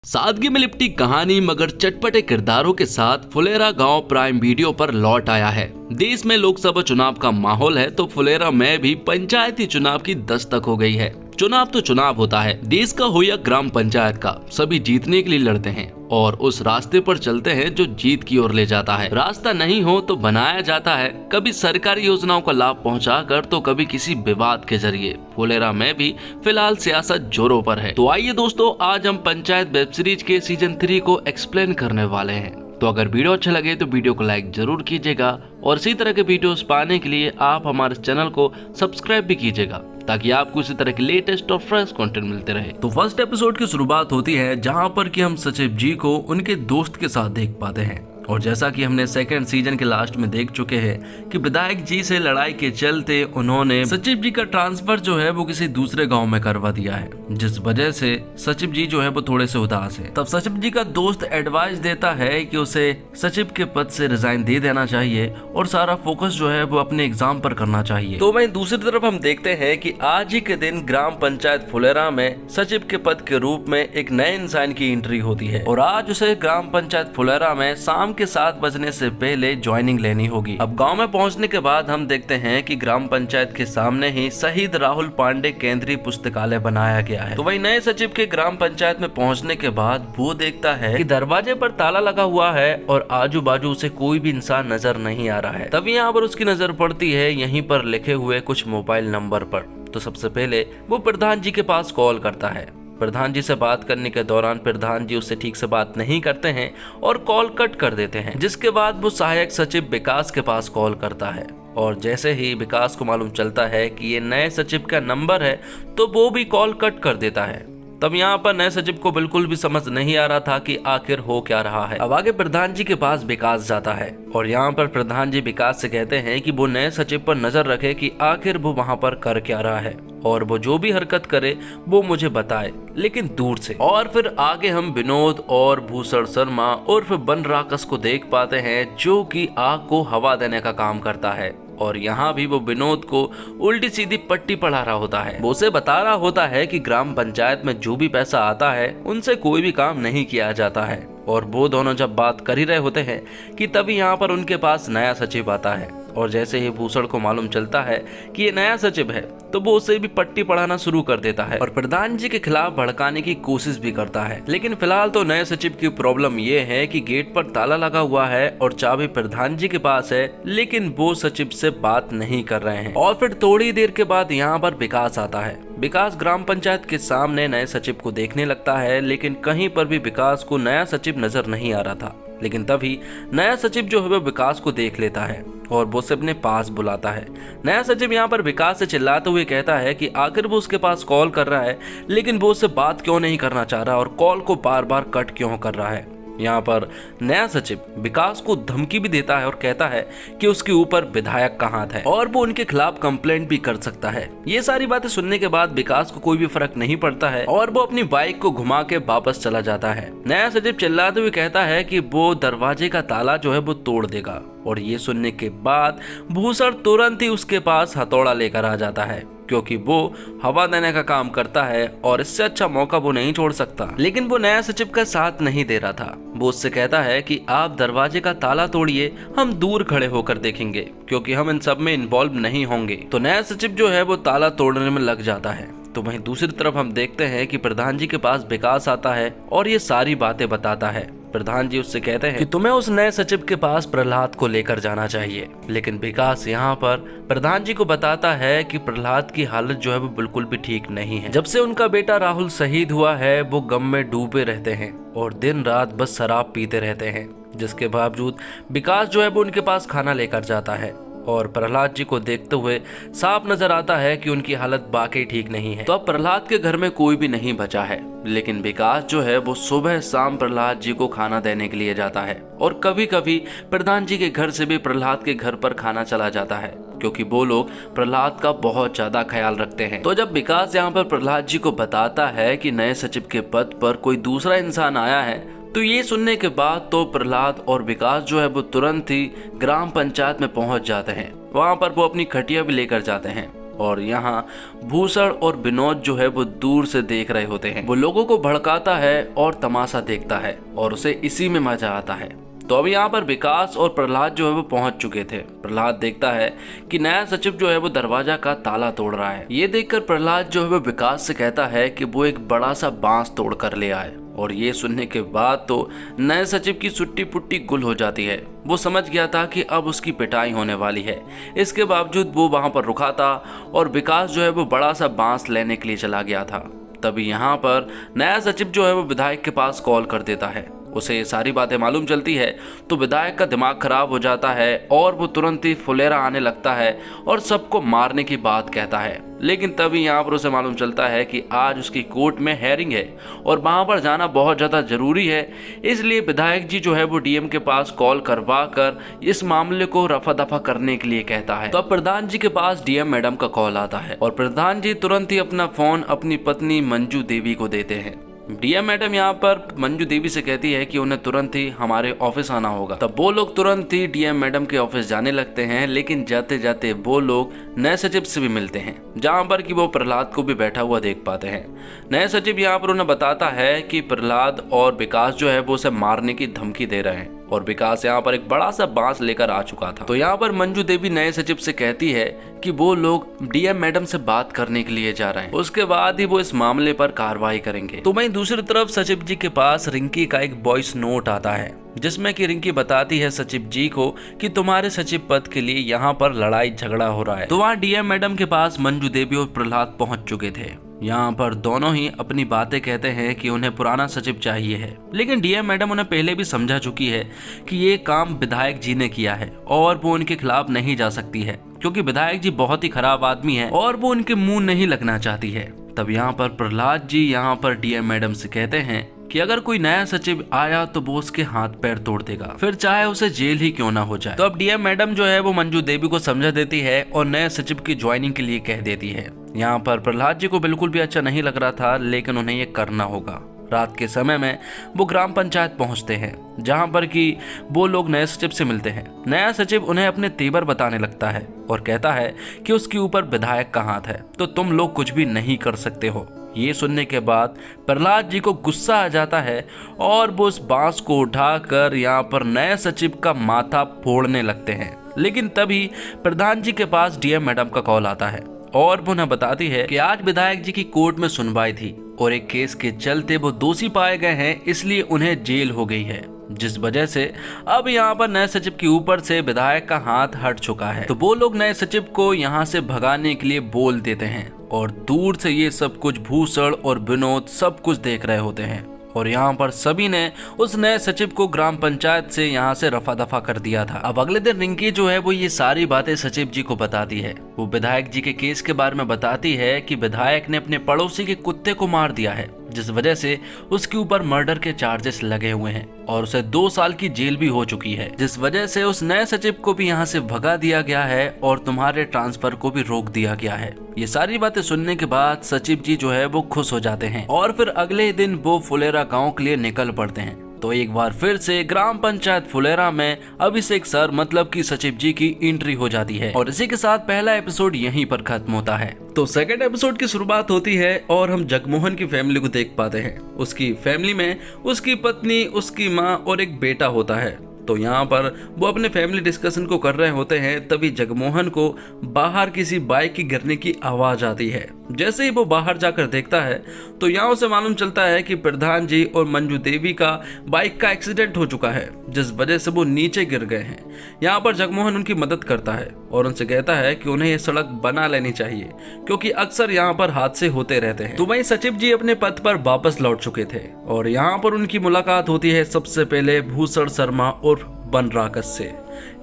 सादगी में लिपटी कहानी मगर चटपटे किरदारों के साथ फुलेरा गांव प्राइम वीडियो पर लौट आया है। देश में लोकसभा चुनाव का माहौल है तो फुलेरा में भी पंचायती चुनाव की दस्तक हो गई है। चुनाव तो चुनाव होता है, देश का हो या ग्राम पंचायत का, सभी जीतने के लिए लड़ते हैं और उस रास्ते पर चलते हैं जो जीत की ओर ले जाता है। रास्ता नहीं हो तो बनाया जाता है, कभी सरकारी योजनाओं का लाभ पहुंचाकर तो कभी किसी विवाद के जरिए। फुलेरा में भी फिलहाल सियासत जोरों पर है। तो आइए दोस्तों, आज हम पंचायत वेब सीरीज के सीजन 3 को एक्सप्लेन करने वाले हैं। तो अगर वीडियो अच्छा लगे तो वीडियो को लाइक जरूर कीजिएगा और इसी तरह के वीडियोस पाने के लिए आप हमारे चैनल को सब्सक्राइब भी कीजिएगा ताकि आपको इसी तरह के लेटेस्ट और फ्रेश कंटेंट मिलते रहे। तो फर्स्ट एपिसोड की शुरुआत होती है जहां पर कि हम सचिव जी को उनके दोस्त के साथ देख पाते हैं और जैसा कि हमने सेकंड सीजन के लास्ट में देख चुके हैं कि विधायक जी से लड़ाई के चलते उन्होंने सचिव जी का ट्रांसफर जो है वो किसी दूसरे गांव में करवा दिया है, जिस वजह से सचिव जी जो है वो थोड़े से उदास है। तब सचिव जी का दोस्त एडवाइस देता है कि उसे सचिव के पद से रिजाइन दे देना चाहिए और सारा फोकस जो है वो अपने एग्जाम पर करना चाहिए। तो वहीं दूसरी तरफ हम देखते हैं कि आज ही के दिन ग्राम पंचायत फुलेरा में सचिव के पद के रूप में एक नए इंसान की एंट्री होती है और आज उसे ग्राम पंचायत फुलेरा में शाम के 7 बजने से पहले ज्वाइनिंग लेनी होगी। अब गांव में पहुंचने के बाद हम देखते हैं कि ग्राम पंचायत के सामने ही शहीद राहुल पांडे केंद्रीय पुस्तकालय बनाया गया है। तो वही नए सचिव के ग्राम पंचायत में पहुंचने के बाद वो देखता है कि दरवाजे पर ताला लगा हुआ है और आजू बाजू से कोई भी इंसान नजर नहीं आ रहा है। तभी यहाँ पर उसकी नजर पड़ती है यहीं पर लिखे हुए कुछ मोबाइल नंबर पर। तो सबसे पहले वो प्रधान जी के पास कॉल करता है। प्रधान जी से बात करने के दौरान प्रधान जी उससे ठीक से बात नहीं करते हैं और कॉल कट कर देते हैं, जिसके बाद वो सहायक सचिव विकास के पास कॉल करता है और जैसे ही विकास को मालूम चलता है कि ये नए सचिव का नंबर है तो वो भी कॉल कट कर देता है। तब यहाँ पर नए सचिव को बिल्कुल भी समझ नहीं आ रहा था कि आखिर हो क्या रहा है। अब आगे प्रधान जी के पास विकास जाता है और यहाँ पर प्रधान जी विकास से कहते हैं कि वो नए सचिव पर नजर रखे कि आखिर वो वहाँ पर कर क्या रहा है और वो जो भी हरकत करे वो मुझे बताए, लेकिन दूर से। और फिर आगे हम विनोद और भूषण शर्मा और फिर बन राकस को देख पाते हैं जो कि आग को हवा देने का काम करता है और यहाँ भी वो विनोद को उल्टी सीधी पट्टी पढ़ा रहा होता है। वो उसे बता रहा होता है कि ग्राम पंचायत में जो भी पैसा आता है उनसे कोई भी काम नहीं किया जाता है। और वो दोनों जब बात कर ही रहे होते हैं कि तभी यहाँ पर उनके पास नया सचिव आता है और जैसे ही भूषण को मालूम चलता है कि ये नया सचिव है तो वो उसे भी पट्टी पढ़ाना शुरू कर देता है और प्रधान जी के खिलाफ भड़काने की कोशिश भी करता है। लेकिन फिलहाल तो नए सचिव की प्रॉब्लम ये है कि गेट पर ताला लगा हुआ है और चाबी प्रधान जी के पास है, लेकिन वो सचिव से बात नहीं कर रहे हैं। और फिर थोड़ी देर के बाद यहाँ पर विकास आता है। विकास ग्राम पंचायत के सामने नए सचिव को देखने लगता है, लेकिन कहीं पर भी विकास को नया सचिव नजर नहीं आ रहा था। लेकिन तभी नया सचिव जो है वो विकास को देख लेता है और वो उसे अपने पास बुलाता है। नया सचिव यहाँ पर विकास से चिल्लाते हुए कहता है कि आखिर वो उसके पास कॉल कर रहा है लेकिन वो उससे बात क्यों नहीं करना चाह रहा और कॉल को बार बार कट क्यों कर रहा है। यहाँ पर नया सचिव विकास को धमकी भी देता है और कहता है कि उसके ऊपर विधायक का हाथ है और वो उनके खिलाफ कंप्लेंट भी कर सकता है। ये सारी बातें सुनने के बाद विकास को कोई भी फर्क नहीं पड़ता है और वो अपनी बाइक को घुमा के वापस चला जाता है। नया सचिव चिल्लाते हुए कहता है कि वो दरवाजे का ताला जो है वो तोड़ देगा और ये सुनने के बाद भूषण तुरंत ही उसके पास हथौड़ा लेकर आ जाता है क्योंकि वो हवा देने का काम करता है और इससे अच्छा मौका वो नहीं छोड़ सकता। लेकिन वो नया सचिव का साथ नहीं दे रहा था। वो उससे कहता है कि आप दरवाजे का ताला तोड़िए, हम दूर खड़े होकर देखेंगे क्योंकि हम इन सब में इन्वॉल्व नहीं होंगे। तो नया सचिव जो है वो ताला तोड़ने में लग जाता है। तो वहीं दूसरी तरफ हम देखते हैं कि प्रधान जी के पास विकास आता है और ये सारी बातें बताता है। प्रधान जी उससे कहते हैं कि तुम्हें उस नए सचिव के पास प्रहलाद को लेकर जाना चाहिए। लेकिन विकास यहाँ पर प्रधान जी को बताता है कि प्रहलाद की हालत जो है वो बिल्कुल भी ठीक नहीं है। जब से उनका बेटा राहुल शहीद हुआ है वो गम में डूबे रहते हैं और दिन रात बस शराब पीते रहते हैं, जिसके बावजूद विकास जो है वो उनके पास खाना लेकर जाता है और प्रहलाद जी को देखते हुए साफ नजर आता है कि उनकी हालत वाकई ठीक नहीं है। तो अब प्रहलाद के घर में कोई भी नहीं बचा है, लेकिन विकास जो है वो सुबह शाम प्रहलाद जी को खाना देने के लिए जाता है और कभी कभी प्रधान जी के घर से भी प्रहलाद के घर पर खाना चला जाता है क्योंकि वो लोग प्रहलाद का बहुत ज्यादा ख्याल रखते हैं। तो जब विकास यहाँ पर प्रहलाद जी को बताता है कि नए सचिव के पद पर कोई दूसरा इंसान आया है तो ये सुनने के बाद तो प्रहलाद और विकास जो है वो तुरंत ही ग्राम पंचायत में पहुंच जाते हैं। वहां पर वो अपनी खटिया भी लेकर जाते हैं और यहाँ भूषण और विनोद जो है वो दूर से देख रहे होते हैं। वो लोगों को भड़काता है और तमाशा देखता है और उसे इसी में मजा आता है। तो अभी यहाँ पर विकास और प्रहलाद जो है वो पहुंच चुके थे। प्रहलाद देखता है कि नया सचिव जो है वो दरवाजा का ताला तोड़ रहा है। ये देखकर प्रहलाद जो है वो विकास से कहता है कि वो एक बड़ा सा बांस तोड़ कर ले आए। और ये सुनने के बाद तो नए सचिव की सुट्टी पुट्टी गुल हो जाती है। वो समझ गया था कि अब उसकी पिटाई होने वाली है। इसके बावजूद वो वहां पर रुका था और विकास जो है वो बड़ा सा बांस लेने के लिए चला गया था। तभी यहाँ पर नया सचिव जो है वो विधायक के पास कॉल कर देता है। उसे ये सारी बातें मालूम चलती है तो विधायक का दिमाग खराब हो जाता है और वो तुरंत ही फुलेरा आने लगता है और सबको मारने की बात कहता है। लेकिन तभी यहाँ पर उसे मालूम चलता है कि आज उसकी कोर्ट में हेयरिंग है और वहाँ पर जाना बहुत ज़्यादा ज़रूरी है। इसलिए विधायक जी जो है वो डीएम के पास कॉल करवा कर इस मामले को रफा दफा करने के लिए कहता है। तो अब प्रधान जी के पास डीएम मैडम का कॉल आता है और प्रधान जी तुरंत ही अपना फोन अपनी पत्नी मंजू देवी को देते हैं। डीएम मैडम यहाँ पर मंजू देवी से कहती है कि उन्हें तुरंत ही हमारे ऑफिस आना होगा। तब वो लोग तुरंत ही डीएम मैडम के ऑफिस जाने लगते हैं। लेकिन जाते जाते वो लोग नए सचिव से भी मिलते हैं, जहाँ पर कि वो प्रहलाद को भी बैठा हुआ देख पाते हैं। नए सचिव यहाँ पर उन्हें बताता है कि प्रहलाद और विकास जो है वो उसे मारने की धमकी दे रहे हैं और विकास यहाँ पर एक बड़ा सा बांस लेकर आ चुका था। तो यहाँ पर मंजू देवी नए सचिव से कहती है कि वो लोग डीएम मैडम से बात करने के लिए जा रहे हैं, उसके बाद ही वो इस मामले पर कार्रवाई करेंगे। तो वहीं दूसरी तरफ सचिव जी के पास रिंकी का एक वॉइस नोट आता है जिसमें कि रिंकी बताती है सचिव जी को कि तुम्हारे सचिव पद के लिए यहाँ पर लड़ाई झगड़ा हो रहा है। तो वहाँ डीएम मैडम के पास मंजू देवी और प्रहलाद पहुंच चुके थे। यहाँ पर दोनों ही अपनी बातें कहते हैं कि उन्हें पुराना सचिव चाहिए है। लेकिन डीएम मैडम उन्हें पहले भी समझा चुकी है कि ये काम विधायक जी ने किया है और वो उनके खिलाफ नहीं जा सकती है, क्योंकि विधायक जी बहुत ही खराब आदमी है और वो उनके मुंह नहीं लगना चाहती है। तब यहाँ पर प्रहलाद जी यहाँ पर डीएम मैडम से कहते हैं कि अगर कोई नया सचिव आया तो वो उसके हाथ पैर तोड़ देगा, फिर चाहे उसे जेल ही क्यों ना हो जाए। तो अब डीएम मैडम जो है वो मंजू देवी को समझा देती है और नए सचिव की ज्वाइनिंग के लिए कह देती है। यहाँ पर प्रहलाद जी को बिल्कुल भी अच्छा नहीं लग रहा था, लेकिन उन्हें ये करना होगा। रात के समय में वो ग्राम पंचायत पहुंचते हैं, जहां पर कि वो लोग नए सचिव से मिलते हैं। नया सचिव उन्हें अपने तेवर बताने लगता है और कहता है कि उसके ऊपर विधायक का हाथ है, तो तुम लोग कुछ भी नहीं कर सकते हो। ये सुनने के बाद प्रहलाद जी को गुस्सा आ जाता है और वो उस बांस को उठाकर यहाँ पर नए सचिव का माथा फोड़ने लगते हैं। लेकिन तभी प्रधान जी के पास डीएम मैडम का कॉल आता है और वो उन्हें बताती है कि आज विधायक जी की कोर्ट में सुनवाई थी और एक केस के चलते वो दोषी पाए गए हैं, इसलिए उन्हें जेल हो गई है, जिस वजह से अब यहाँ पर नए सचिव के ऊपर से विधायक का हाथ हट चुका है। तो वो लोग नए सचिव को यहाँ से भगाने के लिए बोल देते हैं और दूर से ये सब कुछ भूषण और विनोद सब कुछ देख रहे होते हैं और यहाँ पर सभी ने उस नए सचिव को ग्राम पंचायत से यहाँ से रफा दफा कर दिया था। अब अगले दिन रिंकी जो है वो ये सारी बातें सचिव जी को बताती है। वो विधायक जी के केस के बारे में बताती है कि विधायक ने अपने पड़ोसी के कुत्ते को मार दिया है, जिस वजह से उसके ऊपर मर्डर के चार्जेस लगे हुए हैं और उसे 2 साल की जेल भी हो चुकी है, जिस वजह से उस नए सचिव को भी यहाँ से भगा दिया गया है और तुम्हारे ट्रांसफर को भी रोक दिया गया है। ये सारी बातें सुनने के बाद सचिव जी जो है वो खुश हो जाते हैं और फिर अगले दिन वो फुलेरा गाँव के लिए निकल पड़ते हैं। तो एक बार फिर से ग्राम पंचायत फुलेरा में अभिषेक सर मतलब कि सचिव जी की एंट्री हो जाती है और इसी के साथ पहला एपिसोड यहीं पर खत्म होता है। तो सेकंड एपिसोड की शुरुआत होती है और हम जगमोहन की फैमिली को देख पाते हैं। उसकी फैमिली में उसकी पत्नी, उसकी माँ और एक बेटा होता है। तो यहाँ पर वो अपने फैमिली डिस्कशन को कर रहे होते हैं, तभी जगमोहन को बाहर किसी बाइक की गिरने की आवाज आती है। जैसे ही वो बाहर जाकर देखता है तो यहाँ उसे मालूम चलता है कि प्रधान जी और मंजू देवी का बाइक का एक्सीडेंट हो चुका है, जिस वजह से वो नीचे गिर गए हैं। यहाँ पर जगमोहन उनकी मदद करता है और उनसे कहता है कि उन्हें ये सड़क बना लेनी चाहिए, क्योंकि अक्सर यहाँ पर हादसे होते रहते हैं। तो वहीं सचिव जी अपने पद पर वापस लौट चुके थे और यहाँ पर उनकी मुलाकात होती है सबसे पहले भूषण शर्मा और बनराकस से।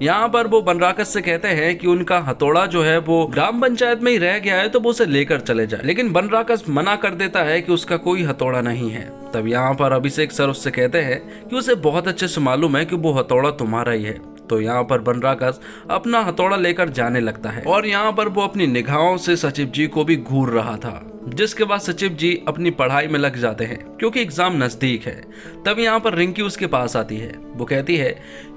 यहाँ पर वो बनराकस से कहते हैं कि उनका हथौड़ा जो है वो ग्राम पंचायत में ही रह गया है, तो वो उसे लेकर चले जाए। लेकिन बनराकस मना कर देता है कि उसका कोई हथौड़ा नहीं है। तब यहाँ पर अभिषेक सर उससे कहते हैं कि उसे बहुत अच्छे से मालूम है कि वो हथौड़ा तुम्हारा ही है। तो यहाँ पर बनराकस अपना हथौड़ा लेकर जाने लगता है और यहाँ पर वो अपनी निगाहों से सचिव जी को भी घूर रहा था, जिसके बाद सचिव जी अपनी पढ़ाई में लग जाते हैं क्योंकि एग्जाम नजदीक है। तब यहाँ पर रिंकी उसके पास आती है। वो कहती है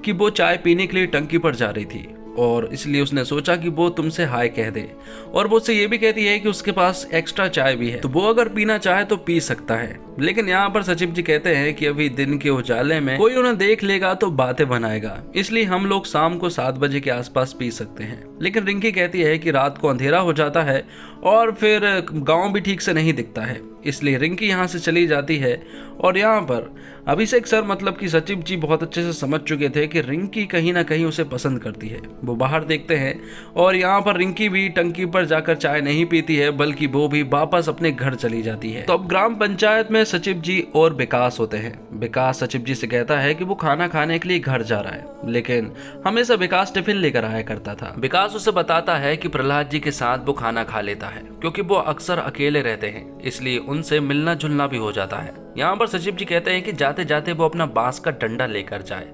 कि वो चाय पीने के लिए टंकी पर जा रही थी और इसलिए उसने सोचा कि वो तुमसे हाय कह दे। और वो उससे ये भी कहती है कि उसके पास एक्स्ट्रा चाय भी है, तो वो अगर पीना चाहे तो पी सकता है। लेकिन यहाँ पर सचिव जी कहते हैं कि अभी दिन के उजाले में कोई उन्हें देख लेगा तो बातें बनाएगा, इसलिए हम लोग शाम को 7 बजे के आसपास पी सकते हैं। लेकिन रिंकी कहती है कि रात को अंधेरा हो जाता है और फिर गाँव भी ठीक से नहीं दिखता है, इसलिए रिंकी यहाँ से चली जाती है। और यहाँ पर अभिषेक सर मतलब कि सचिव जी बहुत अच्छे से समझ चुके थे कि रिंकी कहीं ना कहीं उसे पसंद करती है। वो बाहर देखते हैं और यहाँ पर रिंकी भी टंकी पर जाकर चाय नहीं पीती है, बल्कि वो भी वापस अपने घर चली जाती है। तो अब ग्राम पंचायत में सचिव जी और विकास होते हैं। विकास सचिव जी से कहता है कि वो खाना खाने के लिए घर जा रहा है, लेकिन हमेशा विकास टिफिन लेकर आया करता था। विकास उसे बताता है कि प्रहलाद जी के साथ वो खाना खा लेता है, क्योंकि वो अक्सर अकेले रहते हैं, इसलिए उनसे मिलना जुलना भी हो जाता है। यहाँ पर सचिव जी कहते हैं कि जाते जाते वो अपना बांस का डंडा लेकर जाए,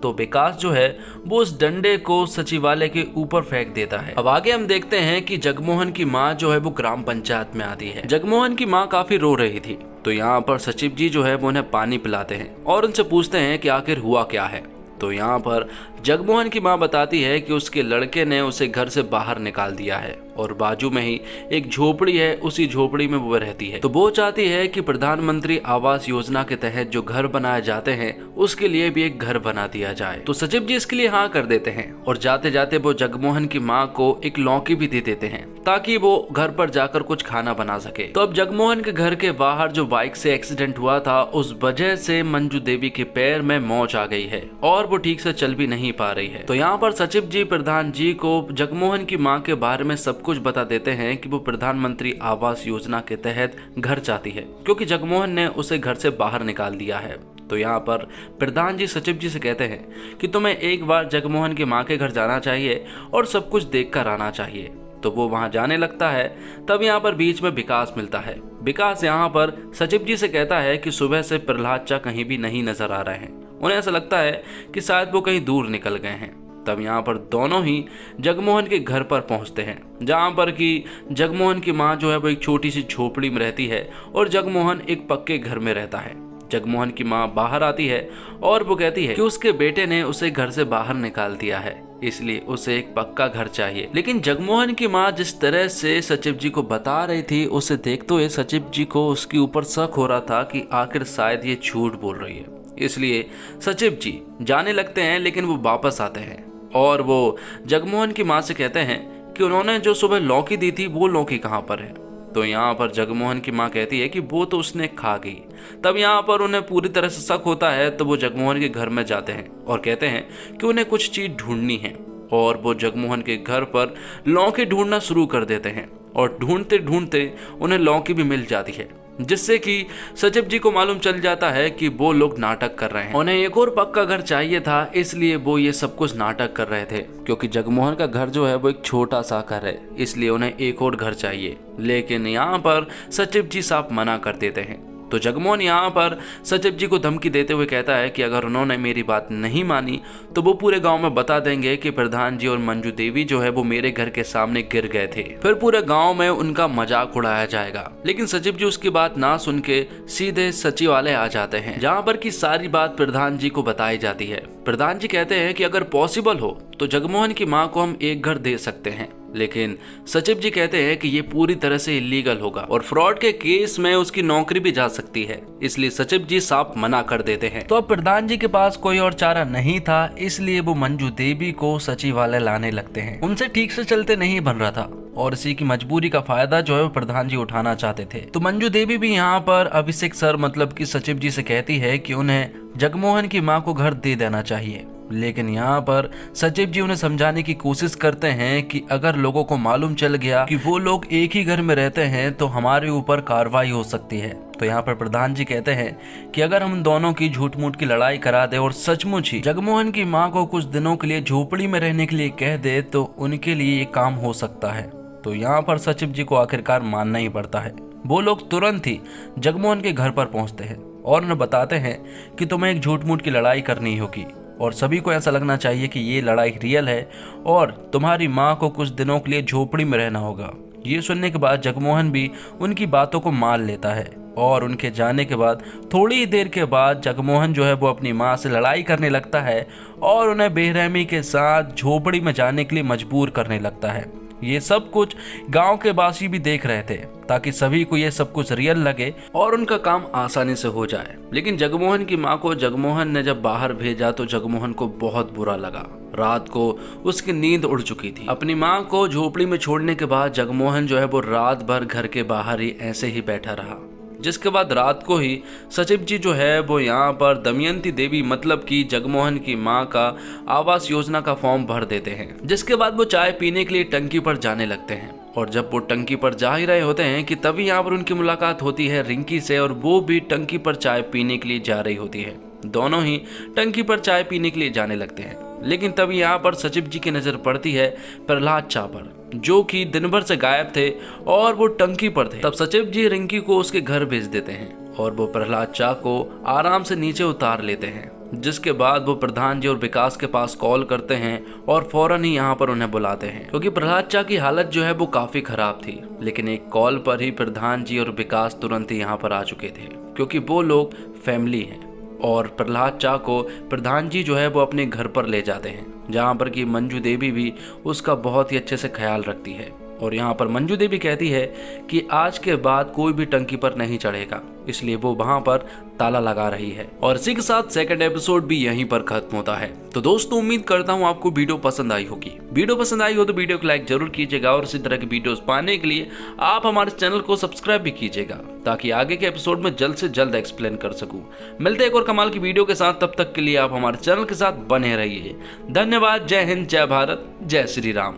तो विकास जो है वो उस डंडे को सचिवालय के ऊपर फेंक देता है। अब आगे हम देखते हैं कि जगमोहन की माँ जो है वो ग्राम पंचायत में आती है। जगमोहन की माँ काफी रो रही थी, तो यहाँ पर सचिव जी जो है वो उन्हें पानी पिलाते हैं और उनसे पूछते हैं कि आखिर हुआ क्या है। तो यहाँ पर जगमोहन की माँ बताती है कि उसके लड़के ने उसे घर से बाहर निकाल दिया है और बाजू में ही एक झोपड़ी है, उसी झोपड़ी में वो रहती है। तो वो चाहती है कि प्रधानमंत्री आवास योजना के तहत जो घर बनाए जाते हैं उसके लिए भी एक घर बना दिया जाए। तो सचिव जी इसके लिए हाँ कर देते हैं और जाते जाते वो जगमोहन की माँ को एक लौकी भी दे देते हैं ताकि वो घर पर जाकर कुछ खाना बना सके। तो अब जगमोहन के घर के बाहर जो बाइक से एक्सीडेंट हुआ था, उस वजह से मंजू देवी के पैर में मोच आ गई है और वो ठीक से चल भी नहीं पा रही है। तो यहाँ पर सचिव जी प्रधान जी को जगमोहन की माँ के बारे में सब कुछ बता देते हैं कि वो प्रधानमंत्री आवास योजना के तहत घर चाहती है, क्योंकि जगमोहन ने उसे घर से बाहर निकाल दिया है। तो यहाँ पर प्रधान जी सचिव जी से कहते हैं कि तुम्हें एक बार जगमोहन की माँ के घर जाना चाहिए और सब कुछ देख कर आना चाहिए। तो वो वहां जाने लगता है। तब यहाँ पर बीच में विकास मिलता है। विकास यहाँ पर सचिव जी से कहता है कि सुबह से प्रहलाद चा कहीं भी नहीं नजर आ रहे हैं, उन्हें ऐसा लगता है कि शायद वो कहीं दूर निकल गए हैं। तब यहाँ पर दोनों ही जगमोहन के घर पर पहुंचते हैं, जहाँ पर कि जगमोहन की माँ जो है वो एक छोटी सी झोपड़ी में रहती है और जगमोहन एक पक्के घर में रहता है। जगमोहन की माँ बाहर आती है और वो कहती है कि उसके बेटे ने उसे घर से बाहर निकाल दिया है, इसलिए उसे एक पक्का घर चाहिए। लेकिन जगमोहन की माँ जिस तरह से सचिव जी को बता रही थी, उसे देखते हुए सचिव जी को उसके ऊपर शक हो रहा था कि आखिर शायद ये झूठ बोल रही है। इसलिए सचिव जी जाने लगते हैं, लेकिन वो वापस आते हैं और वो जगमोहन की माँ से कहते हैं कि उन्होंने जो सुबह लौकी दी थी वो लौकी कहाँ पर है। तो यहाँ पर जगमोहन की माँ कहती है कि वो तो उसने खा गई। तब यहाँ पर उन्हें पूरी तरह से शक होता है, तो वो जगमोहन के घर में जाते हैं और कहते हैं कि उन्हें कुछ चीज ढूंढनी है और वो जगमोहन के घर पर लौकी ढूंढना शुरू कर देते हैं और ढूंढते ढूंढते उन्हें लौकी भी मिल जाती है, जिससे कि सचिव जी को मालूम चल जाता है कि वो लोग नाटक कर रहे हैं। उन्हें एक और पक्का घर चाहिए था, इसलिए वो ये सब कुछ नाटक कर रहे थे, क्योंकि जगमोहन का घर जो है वो एक छोटा सा घर है, इसलिए उन्हें एक और घर चाहिए। लेकिन यहाँ पर सचिव जी साफ मना कर देते हैं। तो जगमोहन यहाँ पर सचिव जी को धमकी देते हुए कहता है कि अगर उन्होंने मेरी बात नहीं मानी तो वो पूरे गांव में बता देंगे कि प्रधान जी और मंजू देवी जो है वो मेरे घर के सामने गिर गए थे, फिर पूरे गांव में उनका मजाक उड़ाया जाएगा। लेकिन सचिव जी उसकी बात ना सुन के सीधे सचिवालय आ जाते हैं, जहाँ पर की सारी बात प्रधान जी को बताई जाती है। प्रधान जी कहते हैं कि अगर पॉसिबल हो तो जगमोहन की माँ को हम एक घर दे सकते हैं, लेकिन सचिव जी कहते हैं कि ये पूरी तरह से इलीगल होगा और फ्रॉड के केस में उसकी नौकरी भी जा सकती है, इसलिए सचिव जी साफ मना कर देते हैं। तो अब प्रधान जी के पास कोई और चारा नहीं था, इसलिए वो मंजू देवी को सचिवालय लाने लगते हैं। उनसे ठीक से चलते नहीं बन रहा था और इसी की मजबूरी का फायदा जो है वो प्रधान जी उठाना चाहते थे। तो मंजू देवी भी यहाँ पर अभिषेक सर मतलब कि सचिव जी से कहती है कि उन्हें जगमोहन की माँ को घर दे देना चाहिए। लेकिन यहाँ पर सचिव जी उन्हें समझाने की कोशिश करते हैं कि अगर लोगों को मालूम चल गया कि वो लोग एक ही घर में रहते हैं तो हमारे ऊपर कार्रवाई हो सकती है। तो यहाँ पर प्रधान जी कहते हैं कि अगर हम दोनों की झूठ मूठ की लड़ाई करा दे और सचमुच ही जगमोहन की माँ को कुछ दिनों के लिए झोपड़ी में रहने के लिए कह दे तो उनके लिए ये काम हो सकता है। तो यहाँ पर सचिव जी को आखिरकार मानना ही पड़ता है। वो लोग तुरंत ही जगमोहन के घर पर पहुंचते हैं और उन्हें बताते हैं कि तुम्हें एक झूठ मूठ की लड़ाई करनी होगी और सभी को ऐसा लगना चाहिए कि ये लड़ाई रियल है और तुम्हारी माँ को कुछ दिनों के लिए झोपड़ी में रहना होगा। ये सुनने के बाद जगमोहन भी उनकी बातों को मान लेता है और उनके जाने के बाद थोड़ी ही देर के बाद जगमोहन जो है वो अपनी माँ से लड़ाई करने लगता है और उन्हें बेरहमी के साथ झोपड़ी में जाने के लिए मजबूर करने लगता है। ये सब कुछ गांव के वासी भी देख रहे थे ताकि सभी को ये सब कुछ रियल लगे और उनका काम आसानी से हो जाए। लेकिन जगमोहन की माँ को जगमोहन ने जब बाहर भेजा तो जगमोहन को बहुत बुरा लगा। रात को उसकी नींद उड़ चुकी थी। अपनी माँ को झोपड़ी में छोड़ने के बाद जगमोहन जो है वो रात भर घर के बाहर ही ऐसे ही बैठा रहा, जिसके बाद रात को ही सचिव जी जो है वो यहाँ पर दमयंती देवी मतलब कि जगमोहन की माँ का आवास योजना का फॉर्म भर देते हैं। जिसके बाद वो चाय पीने के लिए टंकी पर जाने लगते हैं और जब वो टंकी पर जा ही रहे होते हैं कि तभी यहाँ पर उनकी मुलाकात होती है रिंकी से और वो भी टंकी पर चाय पीने के लिए जा रही होती है। दोनों ही टंकी पर चाय पीने के लिए जाने लगते हैं। लेकिन तभी यहाँ पर सचिव जी की नजर पड़ती है प्रहलाद चा पर, जो कि दिन भर से गायब थे और वो टंकी पर थे। तब सचिव जी रिंकी को उसके घर भेज देते हैं और वो प्रहलाद चा को आराम से नीचे उतार लेते हैं। जिसके बाद वो प्रधान जी और विकास के पास कॉल करते हैं और फौरन ही यहाँ पर उन्हें बुलाते हैं, क्योंकि प्रहलाद चा की हालत जो है वो काफी खराब थी। लेकिन एक कॉल पर ही प्रधान जी और विकास तुरंत ही यहाँ पर आ चुके थे, क्योंकि वो लोग फैमिली हैं। और प्रहलाद चा को प्रधान जी जो है वो अपने घर पर ले जाते हैं, जहाँ पर कि मंजू देवी भी उसका बहुत ही अच्छे से ख्याल रखती है। और यहाँ पर मंजू देवी कहती है कि आज के बाद कोई भी टंकी पर नहीं चढ़ेगा, इसलिए वो वहां पर ताला लगा रही है। और इसी के साथ सेकंड एपिसोड भी यहीं पर खत्म होता है। तो दोस्तों उम्मीद करता हूँ आपको वीडियो पसंद आई होगी। वीडियो पसंद आई हो तो वीडियो को लाइक जरूर कीजिएगा और इसी तरह की वीडियोस पाने के लिए आप हमारे चैनल को सब्सक्राइब भी कीजिएगा, ताकि आगे के एपिसोड में जल्द से जल्द एक्सप्लेन कर सकूं। मिलते हैं एक और कमाल की वीडियो के साथ, तब तक के लिए आप हमारे चैनल के साथ बने रहिए। धन्यवाद। जय हिंद, जय भारत, जय श्री राम।